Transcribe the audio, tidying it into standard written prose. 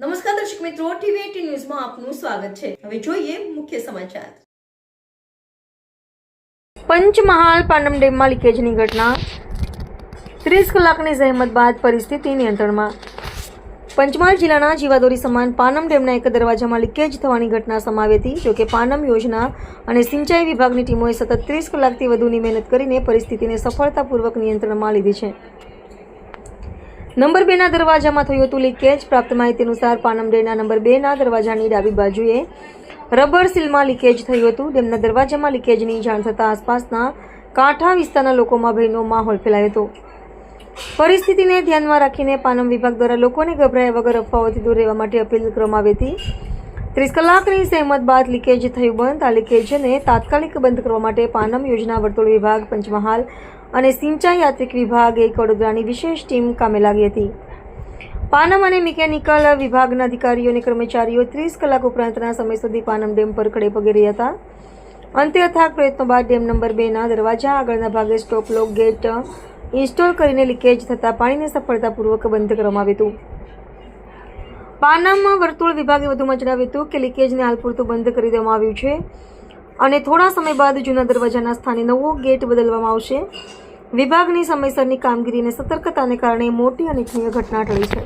નમસ્કાર દર્શક મિત્રો, ટીવી18 ન્યૂઝમાં આપનું સ્વાગત છે। હવે જોઈએ મુખ્ય સમાચાર। પંચમહાલ પાનમ ડેમમાં લીકેજની ઘટના, 30 કલાકની જહેમત બાદ પરિસ્થિતિ નિયંત્રણમાં। પંચમહાલ જિલ્લાના જીવાદોરી સમાન પાનમ ડેમના એક દરવાજામાં લીકેજ થવાની ઘટના સામે આવી હતી। જોકે પાનમ યોજના અને સિંચાઈ વિભાગની ટીમોએ સતત 30 કલાકથી વધુની મહેનત કરીને પરિસ્થિતિને સફળતાપૂર્વક નિયંત્રણમાં લીધી છે। નંબર 2ના દરવાજામાં થયું હતું લીકેજ। પ્રાપ્ત માહિતી અનુસાર પાનમ ડેમના નંબર 2ના દરવાજાની ડાબી બાજુએ રબર સીલમાં લીકેજ થયું હતું। ડેમના દરવાજામાં લીકેજની જાણ થતાં આસપાસના કાંઠા વિસ્તારના લોકોમાં ભયનો માહોલ ફેલાયો હતો। પરિસ્થિતિને ધ્યાનમાં રાખીને પાનમ વિભાગ દ્વારા લોકોને ગભરાયા વગર અફવાઓથી દૂર રહેવા માટે અપીલ કરવામાં આવી હતી। 30 કલાકની સહેમત બાદ લીકેજ થયું બંધ। આ લીકેજને તાત્કાલિક બંધ કરવા માટે પાનમ યોજના વર્તુળ વિભાગ, પંચમહાલ અને સિંચાઈ યાત્રિક વિભાગ એક વડોદરાની વિશેષ ટીમ કામે લાગી હતી। પાનમ અને મિકેનિકલ વિભાગના અધિકારીઓ અને કર્મચારીઓ 30 કલાક ઉપરાંતના સમય સુધી પાનમ ડેમ પર ખડે પગે રહ્યા હતા। અંતે અથાગ પ્રયત્નો બાદ ડેમ નંબર 2ના દરવાજા આગળના ભાગે સ્ટોપ લોક ગેટ ઇન્સ્ટોલ કરીને લીકેજ થતાં પાણીને સફળતાપૂર્વક બંધ કરવામાં આવ્યું હતું। પાનમ વર્તુળ વિભાગે વધુમાં જણાવ્યું હતું કે લીકેજને હાલ પૂરતું બંધ કરી દેવામાં આવ્યું છે અને થોડા સમય બાદ જૂના દરવાજાના સ્થાને નવો ગેટ બદલવામાં આવશે। વિભાગની સમયસરની કામગીરી અને સતર્કતાને કારણે મોટી અનિચ્છનીય ઘટના ટળી છે।